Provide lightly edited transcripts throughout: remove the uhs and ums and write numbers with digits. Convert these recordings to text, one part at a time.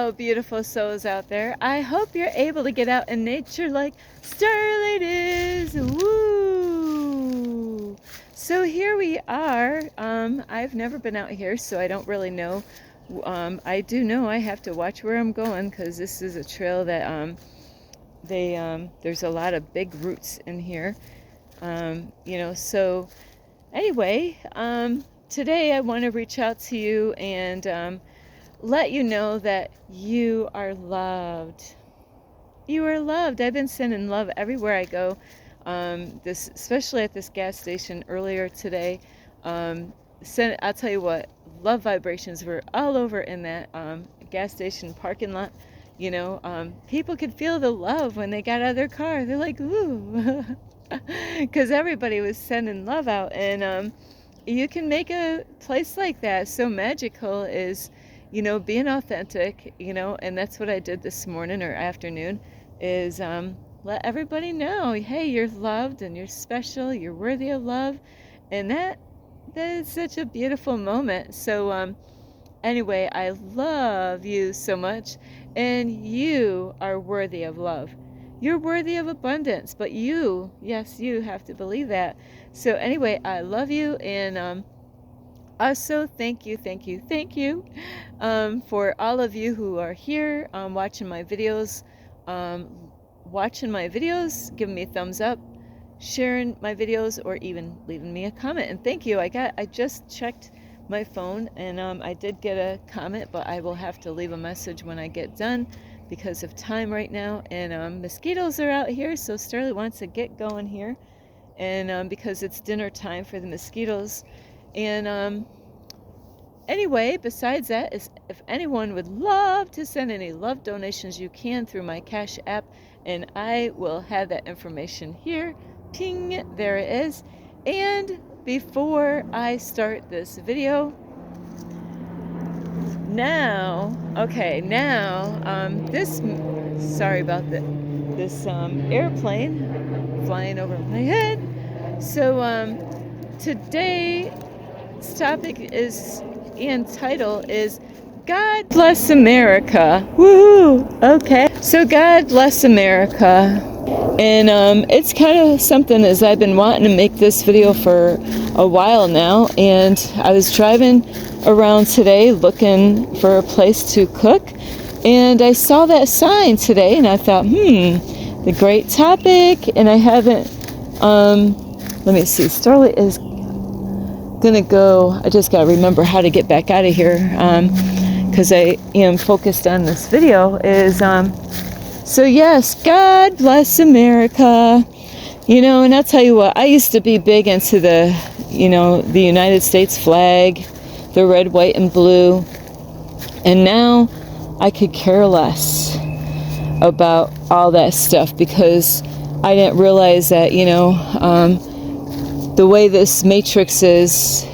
Hello, beautiful souls out there. I hope you're able to get out in nature like Starlight is. Woo! So here we are. I've never been out here, so I don't really know. I do know I have to watch where I'm going because this is a trail that there's a lot of big roots in here. So anyway, today I want to reach out to you and let you know that you are loved. You are loved. I've been sending love everywhere I go. Especially at this gas station earlier today. I'll tell you what, love vibrations were all over in that gas station parking lot. People could feel the love when they got out of their car. They're like, ooh, because everybody was sending love out, and you can make a place like that so magical is being authentic, and that's what I did this morning or afternoon is let everybody know, hey, you're loved and you're special, you're worthy of love. And that is such a beautiful moment. So anyway, I love you so much, and you are worthy of love. You're worthy of abundance, but you have to believe that. So anyway, I love you, and also, thank you for all of you who are here watching my videos, giving me a thumbs up, sharing my videos, or even leaving me a comment. And thank you. I just checked my phone, and I did get a comment, but I will have to leave a message when I get done because of time right now. And mosquitoes are out here, so Starly wants to get going here, and because it's dinner time for the mosquitoes. And anyway, besides that, if anyone would love to send any love donations, you can through my Cash App, and I will have that information here. Ping, there it is. And before I start this video, sorry about this airplane flying over my head. So today's topic and title is God Bless America. Woohoo! Okay. So God bless America. And it's kind of something, as I've been wanting to make this video for a while now, and I was driving around today looking for a place to cook, and I saw that sign today, and I thought, the great topic. And I haven't let me see, Starlight is gonna go. I just gotta remember how to get back out of here because I am focused on this video. So yes, God bless America. And I'll tell you what, I used to be big into the United States flag, the red, white, and blue, and now I could care less about all that stuff because I didn't realize that the way this matrix is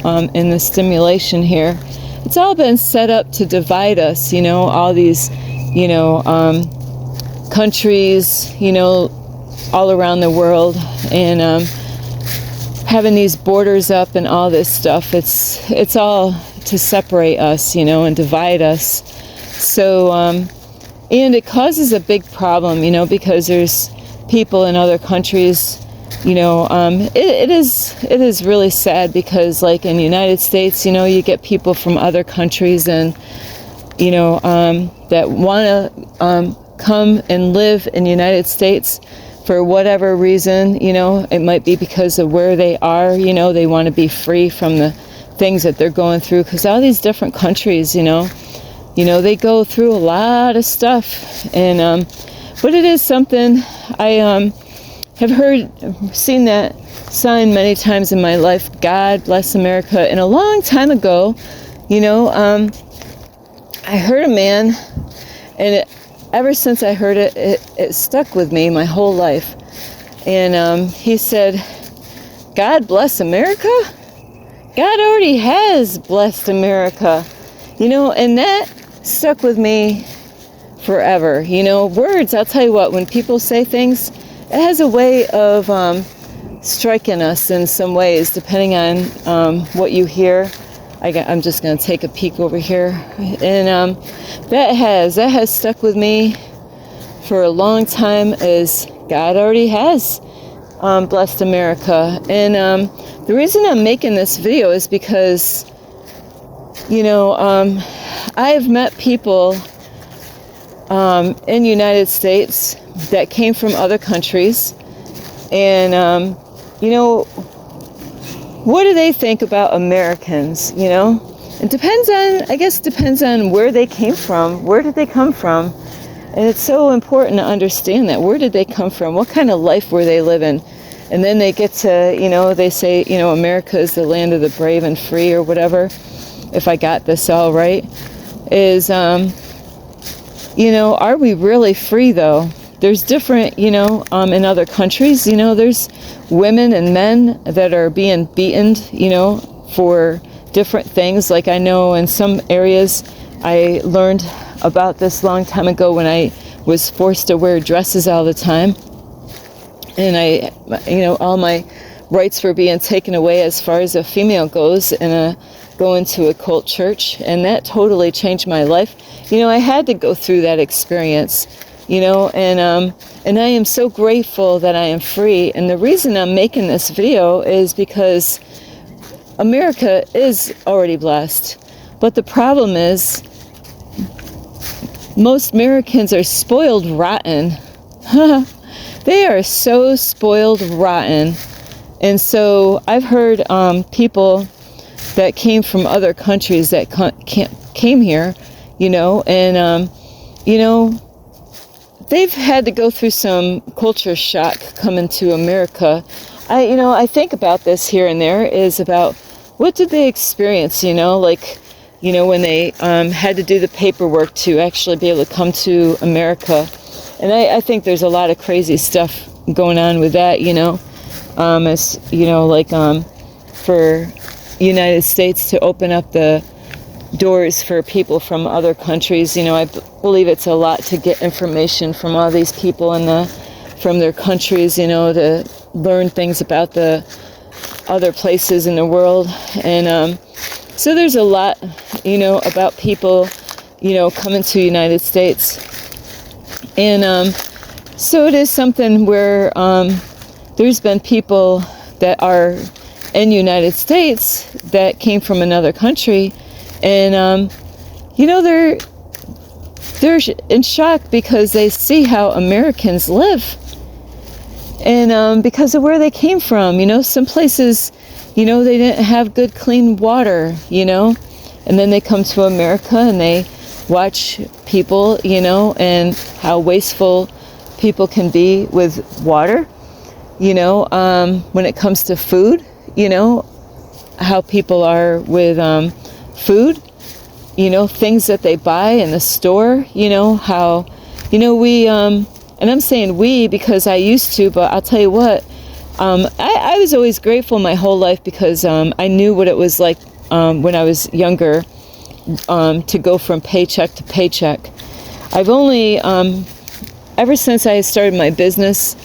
in the stimulation here, it's all been set up to divide us, all these countries, all around the world, and having these borders up and all this stuff. It's all to separate us, and divide us. So and it causes a big problem, because there's people in other countries. It is really sad because, like in the United States, you get people from other countries and that want to come and live in the United States for whatever reason. It might be because of where they are. They want to be free from the things that they're going through, because all these different countries, they go through a lot of stuff. And but it is something I have seen that sign many times in my life, God bless America. And a long time ago, I heard a man, and ever since I heard it, it stuck with me my whole life. And he said, God bless America? God already has blessed America. And that stuck with me forever. Words, I'll tell you what, when people say things, it has a way of striking us in some ways, depending on what you hear. I'm just going to take a peek over here. And that has stuck with me for a long time, as God already has blessed America. And the reason I'm making this video is because, I have met people in the United States that came from other countries. And, what do they think about Americans, It depends on where they came from. Where did they come from? And it's so important to understand that. Where did they come from? What kind of life were they living? And then they get to, they say, America is the land of the brave and free, or whatever, if I got this all right, is, are we really free, though? There's different, in other countries, there's women and men that are being beaten, for different things. Like I know in some areas, I learned about this long time ago when I was forced to wear dresses all the time. And all my rights were being taken away as far as a female goes, and going to a cult church. And that totally changed my life. I had to go through that experience, and I am so grateful that I am free. And the reason I'm making this video is because America is already blessed. But the problem is, most Americans are spoiled rotten. They are so spoiled rotten. And so I've heard people that came from other countries that came here, and, they've had to go through some culture shock coming to America. I think about this here and there, is about what did they experience, when they had to do the paperwork to actually be able to come to America. And I think there's a lot of crazy stuff going on with that, for United States to open up the doors for people from other countries. I believe it's a lot to get information from all these people from their countries, to learn things about the other places in the world. And so there's a lot, about people, coming to the United States. And so it is something where there's been people that are in the United States that came from another country, and they're in shock because they see how Americans live, and because of where they came from. Some places, they didn't have good clean water, and then they come to America and they watch people, and how wasteful people can be with water, when it comes to food, how people are with food, things that they buy in the store, how, we, and I'm saying we because I used to, but I'll tell you what, I was always grateful my whole life because I knew what it was like when I was younger, to go from paycheck to paycheck. I've only, ever since I started my business,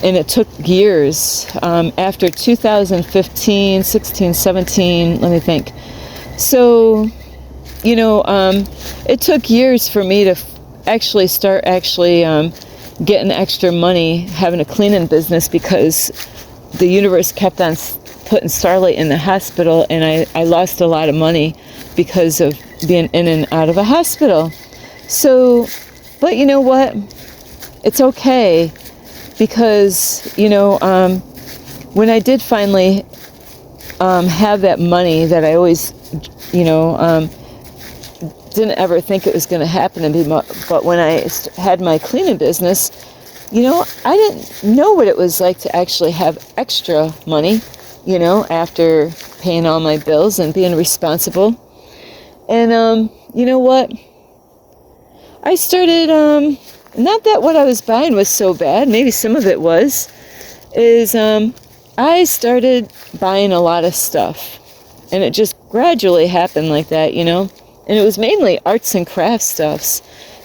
and it took years, after 2015, 16, 17, let me think. So, it took years for me to actually start getting extra money, having a cleaning business, because the universe kept on putting Starlight in the hospital, and I lost a lot of money because of being in and out of a hospital. So, but you know what? It's okay, because, when I did finally have that money that I always, didn't ever think it was going to happen to me, but when I had my cleaning business, I didn't know what it was like to actually have extra money, after paying all my bills and being responsible. And, you know what? I started, not that what I was buying was so bad, maybe some of it was, is I started buying a lot of stuff. And it just gradually happened like that, And it was mainly arts and crafts stuffs,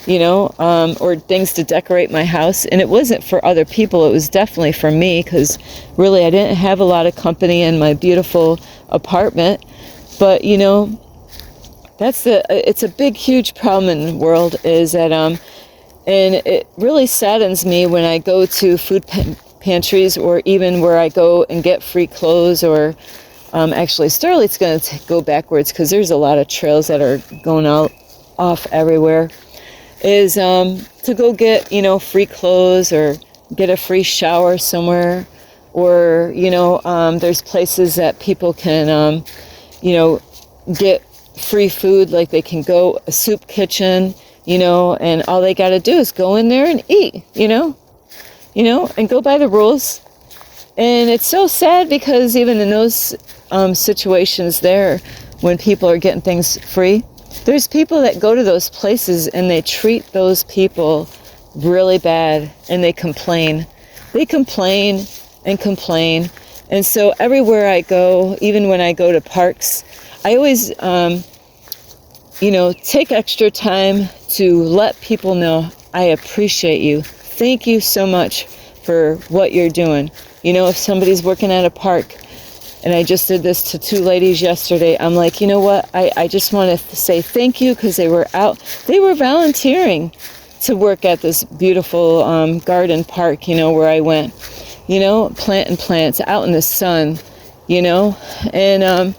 or things to decorate my house. And it wasn't for other people. It was definitely for me, because really I didn't have a lot of company in my beautiful apartment. But it's a big, huge problem in the world, is that and it really saddens me when I go to food pantries, or even where I go and get free clothes, or actually Starlight's going to go backwards because there's a lot of trails that are going off everywhere, is to go get free clothes, or get a free shower somewhere, or there's places that people can get free food, like they can go a soup kitchen, and all they got to do is go in there and eat, and go by the rules. And it's so sad, because even in those situations there, when people are getting things free, there's people that go to those places and they treat those people really bad, and they complain. They complain and complain. And so everywhere I go, even when I go to parks, I always, take extra time to let people know I appreciate you. Thank you so much for what you're doing. If somebody's working at a park, and I just did this to 2 ladies yesterday, I'm like, you know what? I just want to say thank you, because they were volunteering to work at this beautiful garden park, where I went, planting plants out in the sun, and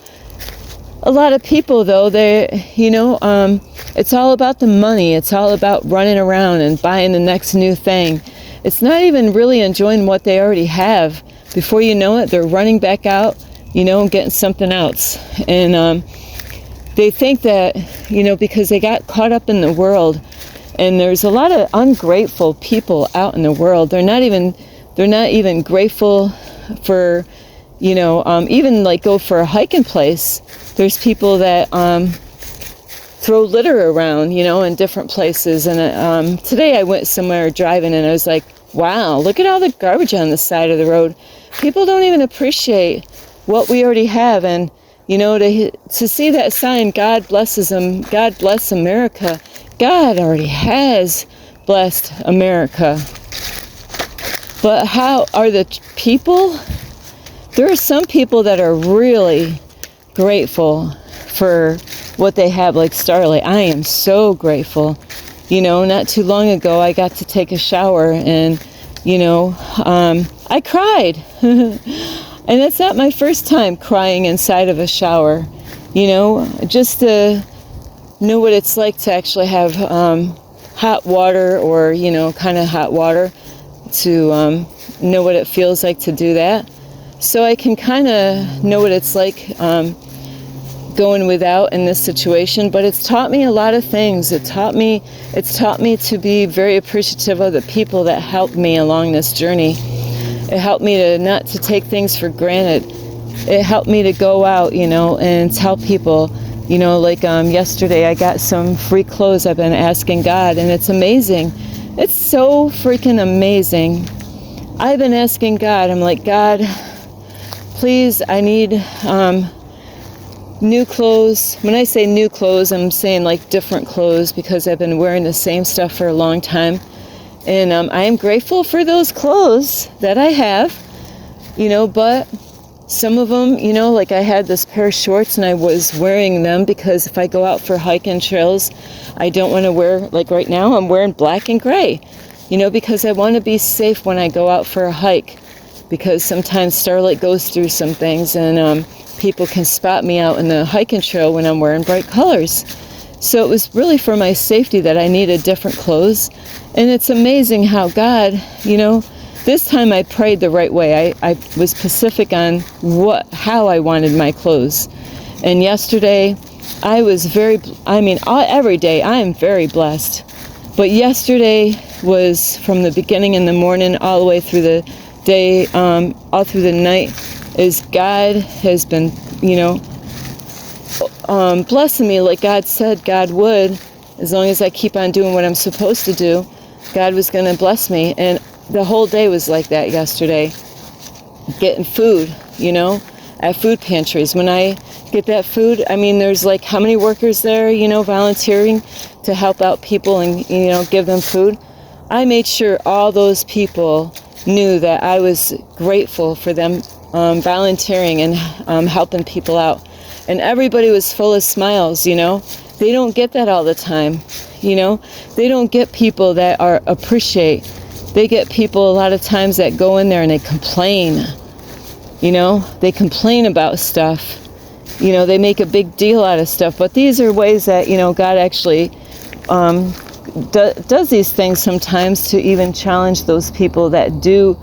a lot of people, though, it's all about the money. It's all about running around and buying the next new thing. It's not even really enjoying what they already have. Before you know it, they're running back out, and getting something else. And they think that, because they got caught up in the world, and there's a lot of ungrateful people out in the world. They're not even grateful for, even like go for a hiking place. There's people that throw litter around, in different places. And today I went somewhere driving, and I was like, wow, look at all the garbage on the side of the road. People don't even appreciate what we already have. And, to see that sign, God blesses them, God bless America. God already has blessed America. But how are the people? There are some people that are really grateful for what they have, like Starlight. I am so grateful. Not too long ago, I got to take a shower, and, I cried. And it's not my first time crying inside of a shower. Just to know what it's like to actually have hot water, or, kind of hot water, to know what it feels like to do that. So I can kind of know what it's like going without in this situation. But it's taught me a lot of things. It's taught me to be very appreciative of the people that helped me along this journey. It helped me to not to take things for granted. It helped me to go out, and tell people, like yesterday I got some free clothes. I've been asking God, and it's amazing. It's so freaking amazing. I've been asking God, I'm like, God, please, I need new clothes. When I say new clothes, I'm saying like different clothes, because I've been wearing the same stuff for a long time. And I am grateful for those clothes that I have, but some of them, like I had this pair of shorts, and I was wearing them because if I go out for hiking trails, I don't want to wear, like right now, I'm wearing black and gray, because I want to be safe when I go out for a hike, because sometimes Starlight goes through some things, and people can spot me out in the hiking trail when I'm wearing bright colors. So it was really for my safety that I needed different clothes. And it's amazing how God, this time I prayed the right way. I was specific on how I wanted my clothes. And yesterday, I was every day I am very blessed. But yesterday was from the beginning in the morning all the way through the day, all through the night, is God has been, blessing me like God said God would. As long as I keep on doing what I'm supposed to do, God was going to bless me. And the whole day was like that yesterday. Getting food, at food pantries. When I get that food, there's like how many workers there, volunteering to help out people and, give them food. I made sure all those people knew that I was grateful for them volunteering and helping people out. and everybody was full of smiles, you know. They don't get that all the time, you know. They don't get people that appreciate. They get people a lot of times that go in there and they complain, you know. They complain about stuff. You know, they make a big deal out of stuff. But these are ways that, you know, God actually does these things sometimes to even challenge those people that do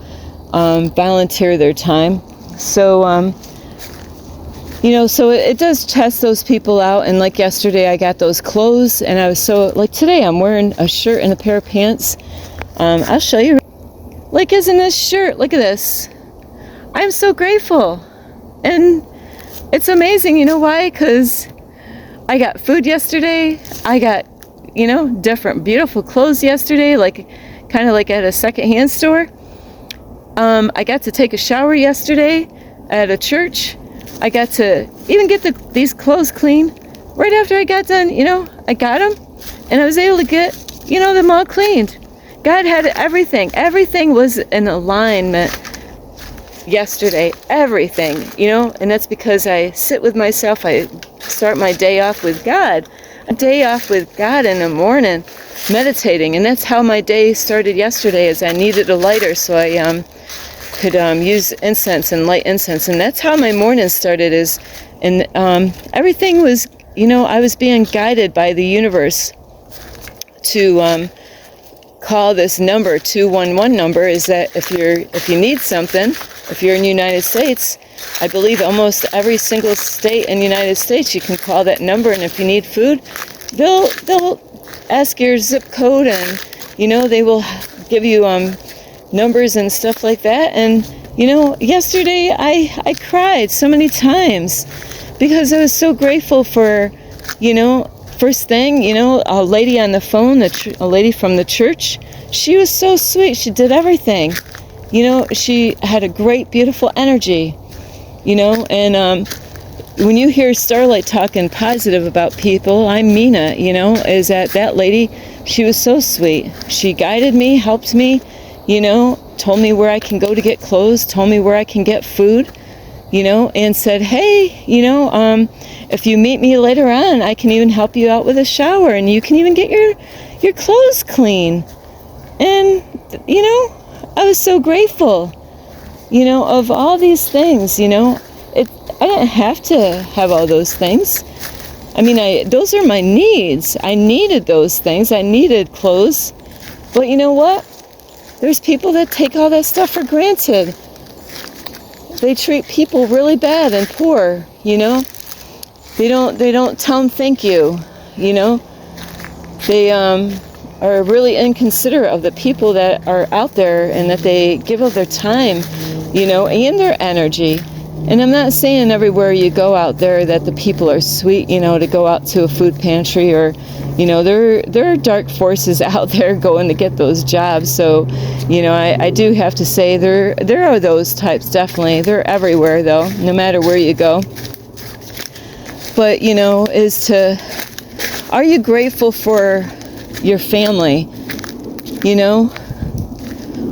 volunteer their time. So, you know, so it does test those people out. And like yesterday, I got those clothes, and I was so, like today, I'm wearing a shirt and a pair of pants. I'll show you. Like, isn't this shirt? Look at this. I'm so grateful. And it's amazing. You know why? Because I got food yesterday. I got, you know, different beautiful clothes yesterday, like kind of like at a secondhand store. I got to take a shower yesterday at a church. I got to even get these clothes clean right after I got done. You know, I got them, and I was able to get, you know, them all cleaned. God had everything. Everything was in alignment yesterday. Everything, you know, and that's because I sit with myself. I start my day off with God. A day off with God in the morning, meditating, and that's how my day started yesterday. Is I needed a lighter, so I could use incense and light incense, and that's how my morning started. And everything was, you know, I was being guided by the universe to call this number 211 number. Is that if you need something, if you're in the United States, I believe almost every single state in the United States, you can call that number, and if you need food, they'll ask your zip code, and, you know, they will give you numbers and stuff like that. And, you know, yesterday I cried so many times because I was so grateful for, you know, first thing, you know, a lady on the phone, a lady from the church. She was so sweet. She did everything. You know, she had a great, beautiful energy, you know. And when you hear Starlight talking positive about people, I mean it, you know, is that lady, she was so sweet. She guided me, helped me, you know, told me where I can go to get clothes, told me where I can get food, you know, and said, hey, you know, if you meet me later on, I can even help you out with a shower, and you can even get your clothes clean. And, you know, I was so grateful, you know, of all these things, you know. I didn't have to have all those things. I mean, those are my needs. I needed those things. I needed clothes. But you know what? There's people that take all that stuff for granted. They treat people really bad and poor, you know. They don't tell them thank you, you know. They are really inconsiderate of the people that are out there, and that they give of their time, you know, and their energy. And I'm not saying everywhere you go out there that the people are sweet, you know, to go out to a food pantry, or, you know, there are dark forces out there going to get those jobs. So, you know, I do have to say there are those types, definitely. They're everywhere, though, no matter where you go. But, you know, are you grateful for your family? You know,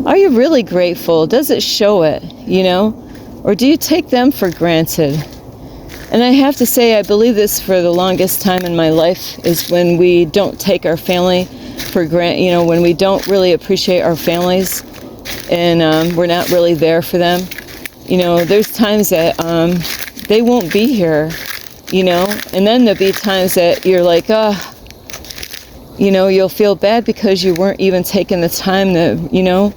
are you really grateful? Does it show it, you know? Or do you take them for granted? And I have to say, I believe this for the longest time in my life, is when we don't take our family for granted, you know, when we don't really appreciate our families, and we're not really there for them. You know, there's times that they won't be here, you know, and then there'll be times that you're like, you know, you'll feel bad because you weren't even taking the time to, you know,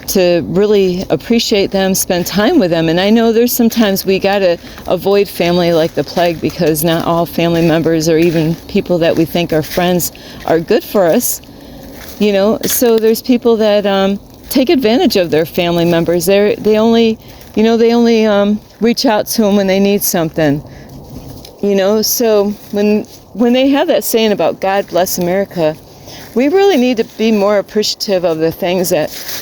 to really appreciate them, spend time with them. And I know there's sometimes we gotta avoid family like the plague, because not all family members, or even people that we think are friends, are good for us, you know. So there's people that take advantage of their family members. They only reach out to them when they need something, you know. So when they have that saying about God bless America, we really need to be more appreciative of the things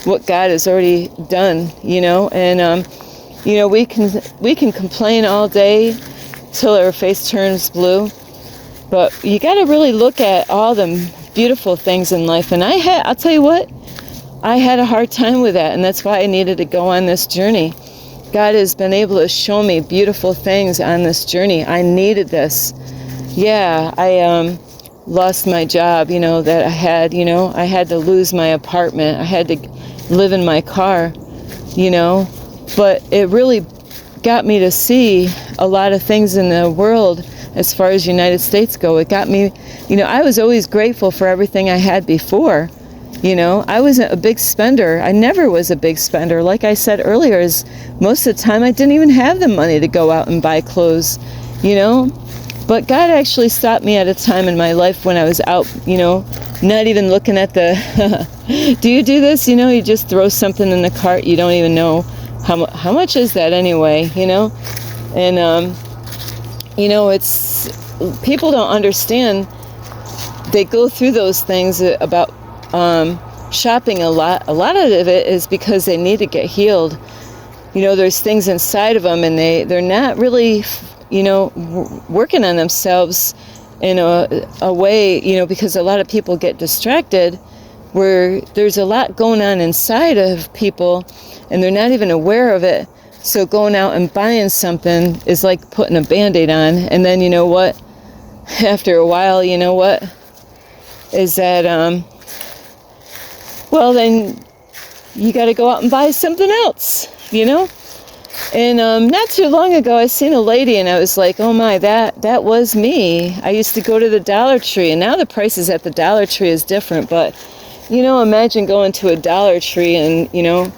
what God has already done, you know. And you know, we can complain all day till our face turns blue, but you got to really look at all the beautiful things in life. And I'll tell you what, I had a hard time with that, and that's why I needed to go on this journey, God has been able to show me beautiful things on this journey. I needed this. Yeah, I lost my job, that I had, I had to lose my apartment. I had to live in my car, but it really got me to see a lot of things in the world as far as United States go. It got me, I was always grateful for everything I had before. I wasn't a big spender. I never was a big spender. Like I said earlier, is most of the time I didn't even have the money to go out and buy clothes, But God actually stopped me at a time in my life when I was out, not even looking at the, do you do this? You just throw something in the cart. You don't even know how much is that anyway, And, it's, people don't understand. They go through those things about shopping a lot. A lot of it is because they need to get healed. There's things inside of them, and they're not really, working on themselves in a way, because a lot of people get distracted, where there's a lot going on inside of people, and they're not even aware of it. So going out and buying something is like putting a Band-Aid on, and then after a while, is that well, then you got to go out and buy something else, And not too long ago, I seen a lady, and I was like, oh my, that was me. I used to go to the Dollar Tree, and now the prices at the Dollar Tree is different. But, imagine going to a Dollar Tree and,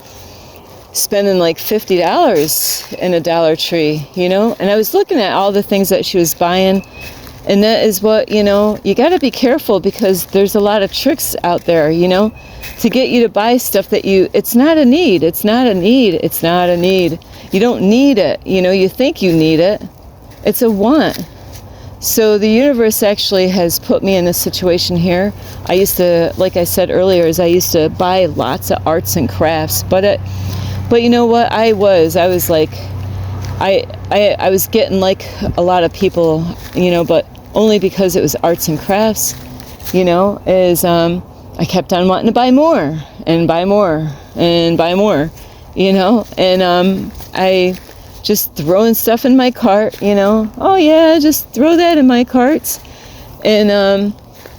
spending like $50 in a Dollar Tree, And I was looking at all the things that she was buying. And that is what, you got to be careful, because there's a lot of tricks out there, to get you to buy stuff that it's not a need. It's not a need. It's not a need. You don't need it. You think you need it. It's a want. So the universe actually has put me in a situation here. I used to, like I said earlier, I used to buy lots of arts and crafts, but you know what? I was like, I was getting like a lot of people, but only because it was arts and crafts, I kept on wanting to buy more and buy more and buy more, and I just throwing stuff in my cart, oh yeah, just throw that in my carts. And,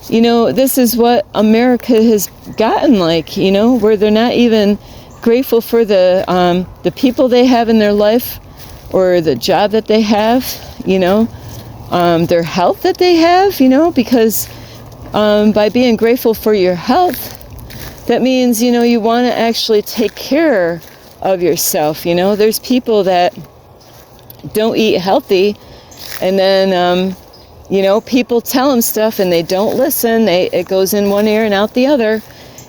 this is what America has gotten like, where they're not even grateful for the people they have in their life, or the job that they have, their health that they have, because by being grateful for your health, that means, you want to actually take care of yourself. There's people that don't eat healthy, and then, people tell them stuff and they don't listen. It goes in one ear and out the other,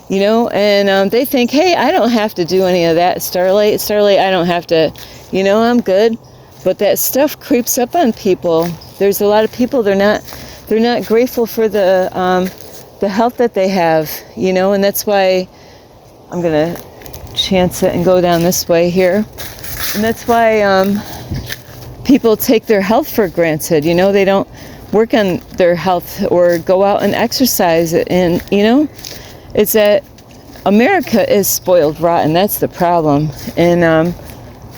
and they think, hey, I don't have to do any of that, Starlight, I don't have to, I'm good. But that stuff creeps up on people. There's a lot of people, they're not grateful for the health that they have, and that's why I'm gonna chance it and go down this way here. And that's why people take their health for granted. They don't work on their health or go out and exercise. And it's that America is spoiled rotten. That's the problem. And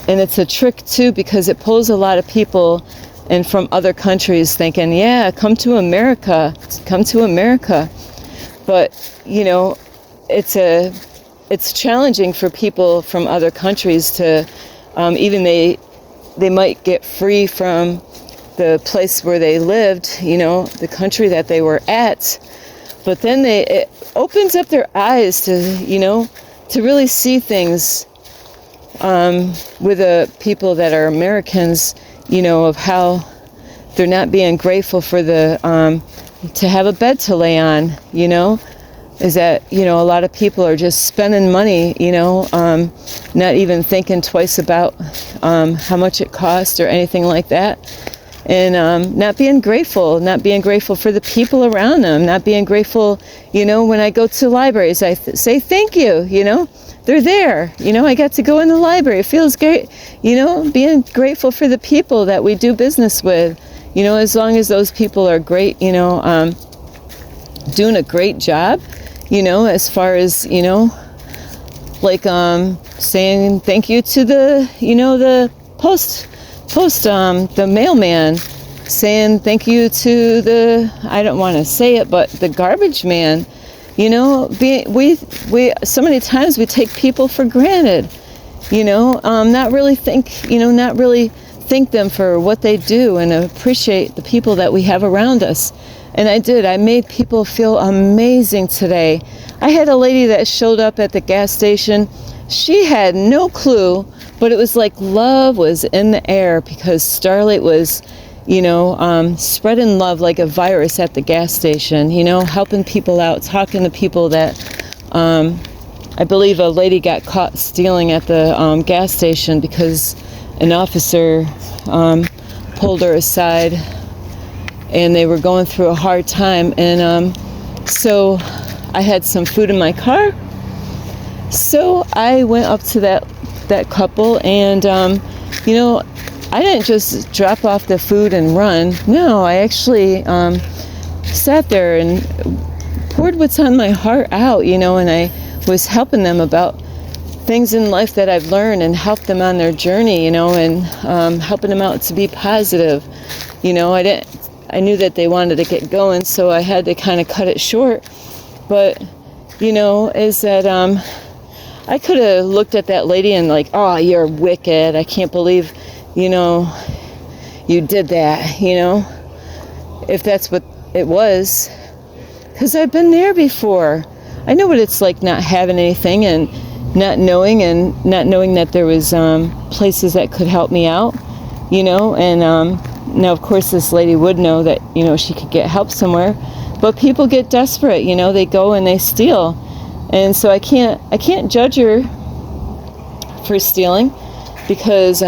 it's a trick too, because it pulls a lot of people and from other countries thinking, yeah, come to America. But it's challenging for people from other countries to even they might get free from the place where they lived, the country that they were at, but then it opens up their eyes to to really see things with the people that are Americans, of how they're not being grateful for the to have a bed to lay on, is that, a lot of people are just spending money, not even thinking twice about how much it costs or anything like that. And not being grateful for the people around them, not being grateful, when I go to libraries, I say thank you, they're there, I got to go in the library, it feels great, being grateful for the people that we do business with, as long as those people are great, doing a great job, as far as, like saying thank you to the, the the mailman, saying thank you to the, I don't want to say it, but the garbage man. We so many times we take people for granted, not really thank them for what they do and appreciate the people that we have around us. And I made people feel amazing today. I had a lady that showed up at the gas station. She had no clue, but it was like love was in the air because Starlight was, spreading love like a virus at the gas station, helping people out, talking to people that, I believe a lady got caught stealing at the gas station because an officer pulled her aside and they were going through a hard time. And so I had some food in my car. So I went up to that couple and, I didn't just drop off the food and run. No, I actually sat there and poured what's on my heart out, and I was helping them about things in life that I've learned and helped them on their journey, and helping them out to be positive. I knew that they wanted to get going, so I had to kind of cut it short. But, is that I could have looked at that lady and like, oh, you're wicked. I can't believe, you did that, if that's what it was. Because I've been there before. I know what it's like not having anything and not knowing that there was places that could help me out, and now of course this lady would know that, she could get help somewhere. But people get desperate, they go and they steal. And so I can't judge her for stealing because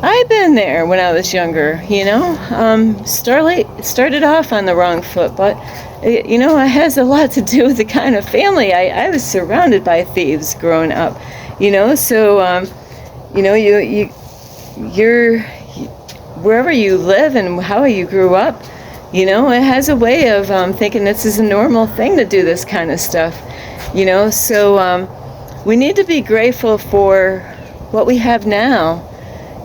I've been there when I was younger, Starlight started off on the wrong foot, but it has a lot to do with the kind of family. I was surrounded by thieves growing up, so you're wherever you live and how you grew up, it has a way of thinking this is a normal thing to do this kind of stuff, so we need to be grateful for what we have now,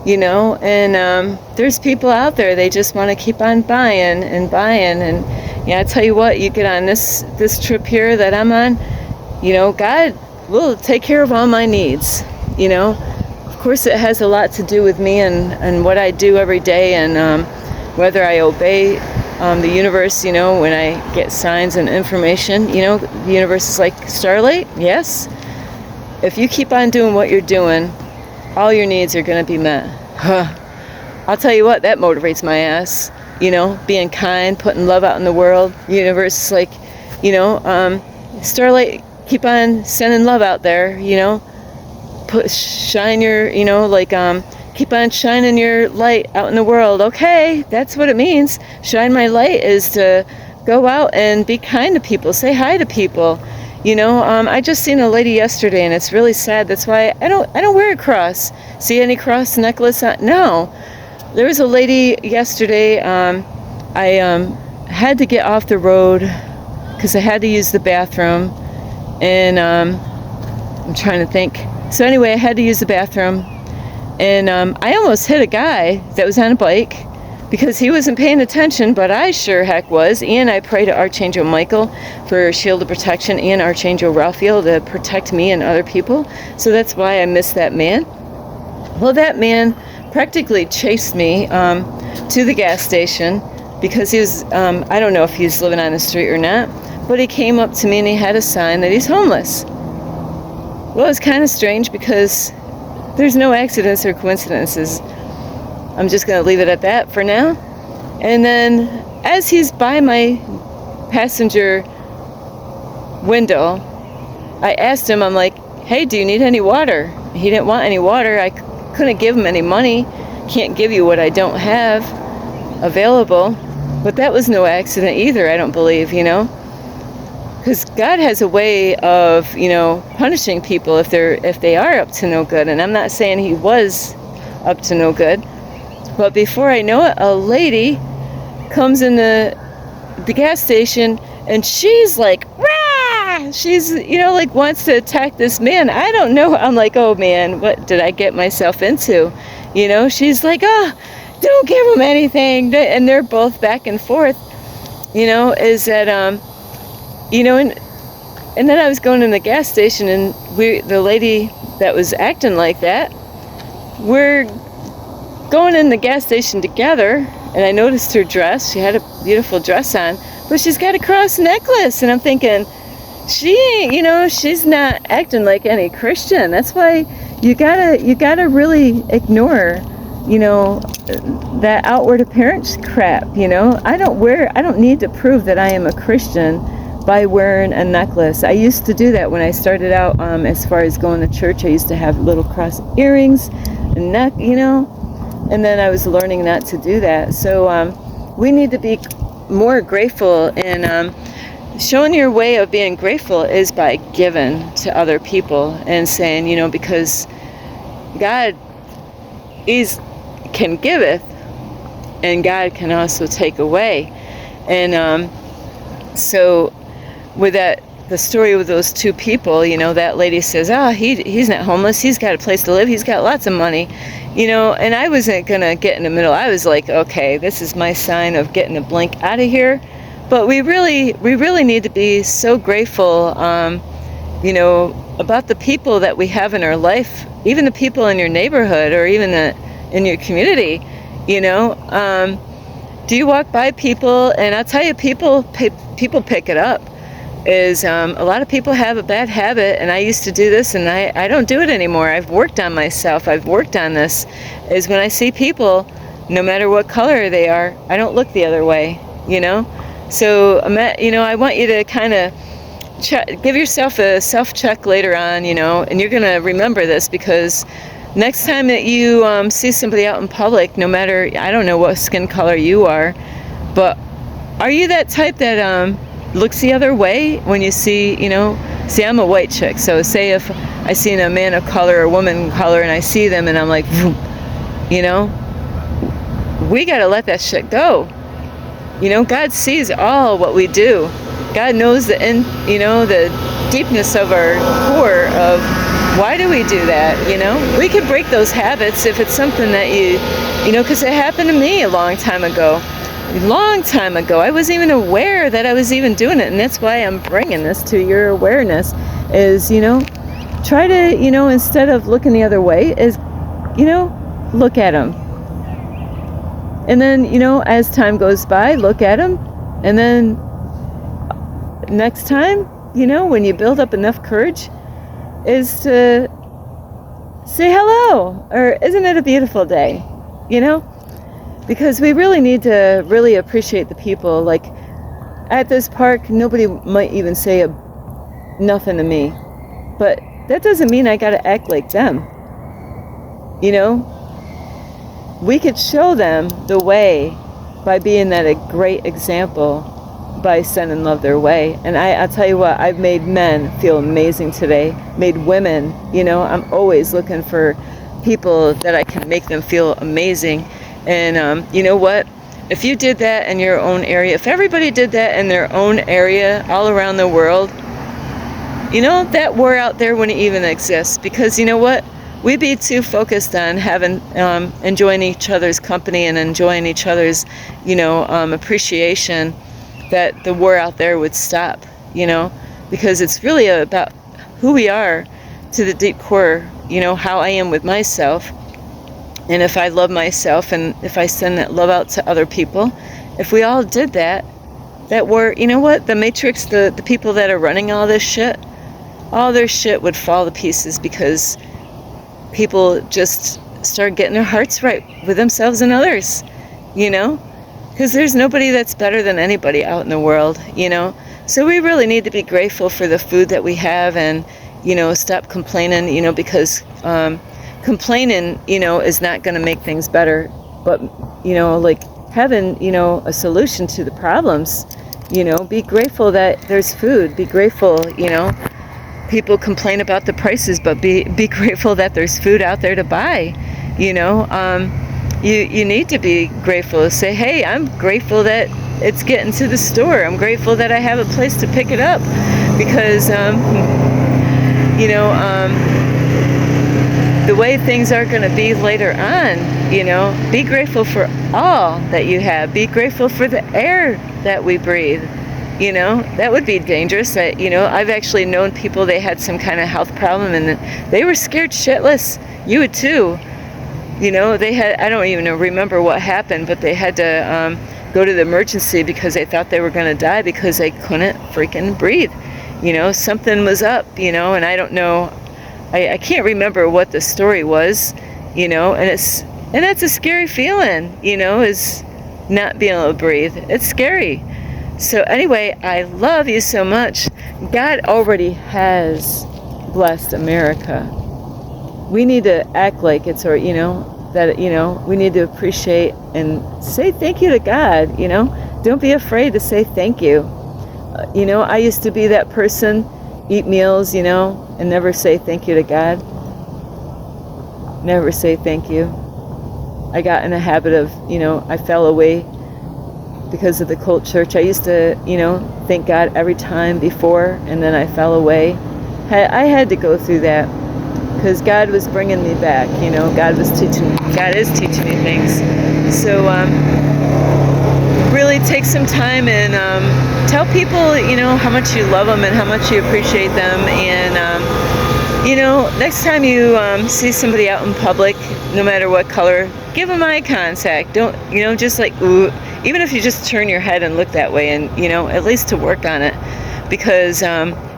and there's people out there, they just want to keep on buying, and I tell you what, you get on this trip here that I'm on, God will take care of all my needs, Of course, it has a lot to do with me and what I do every day, and whether I obey the universe, when I get signs and information, the universe is like, Starlight, yes, if you keep on doing what you're doing, all your needs are going to be met. I'll tell you what, that motivates my ass, being kind, putting love out in the world. The universe is like, Starlight, keep on sending love out there, shine your, keep on shining your light out in the world. Okay, that's what it means. Shine my light is to go out and be kind to people, say hi to people. I just seen a lady yesterday, and it's really sad. That's why I don't wear a cross. See any cross necklace? No. There was a lady yesterday. I had to get off the road because I had to use the bathroom, and I'm trying to think. So anyway, I had to use the bathroom, and I almost hit a guy that was on a bike because he wasn't paying attention, but I sure heck was. And I pray to Archangel Michael for a shield of protection and Archangel Raphael to protect me and other people. So that's why I missed that man. Well, that man practically chased me to the gas station because he was, I don't know if he's living on the street or not, but he came up to me and he had a sign that he's homeless. Well, it's kind of strange because there's no accidents or coincidences. I'm just going to leave it at that for now. And then as he's by my passenger window, I asked him, I'm like, hey, do you need any water? He didn't want any water. I couldn't give him any money. Can't give you what I don't have available. But that was no accident either, I don't believe, Because God has a way of, punishing people if they are up to no good. And I'm not saying he was up to no good. But before I know it, a lady comes in the gas station, and she's like, rah! she's, like wants to attack this man. I don't know. I'm like, oh man, what did I get myself into? She's like, oh, don't give him anything. And they're both back and forth, is that, and then I was going in the gas station, and the lady that was acting like that, we're going in the gas station together, and I noticed her dress. She had a beautiful dress on, but she's got a cross necklace, and I'm thinking, she ain't, she's not acting like any Christian. That's why you gotta really ignore, that outward appearance crap. I don't need to prove that I am a Christian by wearing a necklace. I used to do that when I started out, as far as going to church. I used to have little cross earrings, a neck, and then I was learning not to do that. So we need to be more grateful, and showing your way of being grateful is by giving to other people and saying, because God can giveth, and God can also take away. And so with the story with those two people, that lady says, he's not homeless, he's got a place to live, he's got lots of money, and I wasn't gonna get in the middle. I was like, okay, this is my sign of getting a blink out of here. But we really need to be so grateful, about the people that we have in our life, even the people in your neighborhood, or even in your community. Do you walk by people, and I'll tell you, people pick it up. A lot of people have a bad habit, and I used to do this, and I don't do it anymore. I've worked on myself. I've worked on this. Is when I see people, no matter what color they are, I don't look the other way. So I want you to kind of give yourself a self-check later on, and you're going to remember this, because next time that you see somebody out in public, no matter, I don't know what skin color you are, but are you that type that looks the other way when you see, I'm a white chick, so say if I see a man of color or a woman of color and I see them and I'm like, we got to let that shit go. God sees all what we do. God knows the deepness of our core of why do we do that, We can break those habits if it's something that because it happened to me a long time ago. I wasn't even aware that I was even doing it, and that's why I'm bringing this to your awareness, is, try to, instead of looking the other way, is, look at them. And then, as time goes by, look at them, and then next time, when you build up enough courage, is to say hello, or isn't it a beautiful day, Because we really need to really appreciate the people. Like, at this park, nobody might even say nothing to me, but that doesn't mean I gotta act like them, We could show them the way by being a great example, by sending love their way. And I'll tell you what, I've made men feel amazing today, made women, I'm always looking for people that I can make them feel amazing. And you know what? If you did that in your own area, if everybody did that in their own area all around the world, that war out there wouldn't even exist. Because you know what? We'd be too focused on having, enjoying each other's company and enjoying each other's, appreciation, that the war out there would stop, because it's really about who we are to the deep core, how I am with myself. And if I love myself, and if I send that love out to other people, if we all did that war, the Matrix, the people that are running all this shit, all their shit would fall to pieces, because people just start getting their hearts right with themselves and others, because there's nobody that's better than anybody out in the world, So we really need to be grateful for the food that we have, and, stop complaining, because complaining, is not going to make things better. But, like having, a solution to the problems, be grateful that there's food. Be grateful, people complain about the prices, but be grateful that there's food out there to buy, You need to be grateful. Say, hey, I'm grateful that it's getting to the store. I'm grateful that I have a place to pick it up. because the way things are going to be later on, be grateful for all that you have. Be grateful for the air that we breathe. That would be dangerous. I've actually known people, they had some kind of health problem and they were scared shitless. You would too. They had, I don't even remember what happened, but they had to go to the emergency because they thought they were going to die because they couldn't freaking breathe. Something was up, and I don't know. I can't remember what the story was, and that's a scary feeling, is not being able to breathe. It's scary. So anyway, I love you so much. God already has blessed America. We need to act like it's our, that, we need to appreciate and say thank you to God, Don't be afraid to say thank you. I used to be that person, eat meals, and never say thank you to God. Never say thank you. I got in a habit of, I fell away because of the cult church. I used to, thank God every time before, and then I fell away. I had to go through that because God was bringing me back. God is teaching me things. So really take some time and tell people, how much you love them and how much you appreciate them. And next time you see somebody out in public, no matter what color, give them eye contact. Don't, just like, ooh, even if you just turn your head and look that way, and at least to work on it. Because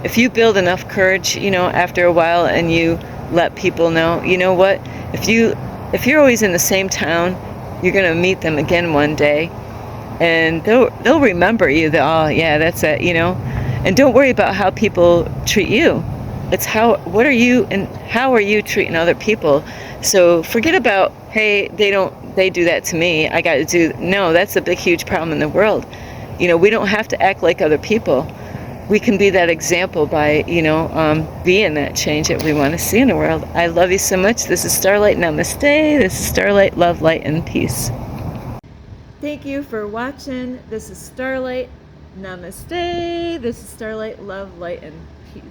if you build enough courage, after a while, and you let people know, what, if you're always in the same town, you're gonna meet them again one day, and they'll remember you. Oh yeah, that's it. And don't worry about how people treat you. It's what are you and how are you treating other people. So forget about, hey, they do that to me, I got to do. No, that's a big huge problem in the world. We don't have to act like other people. We can be that example by being that change that we want to see in the world. I love you so much. This is Starlight. Namaste. This is Starlight. Love, light, and peace. Thank you for watching. This is Starlight. Namaste. This is Starlight. Love, light, and peace.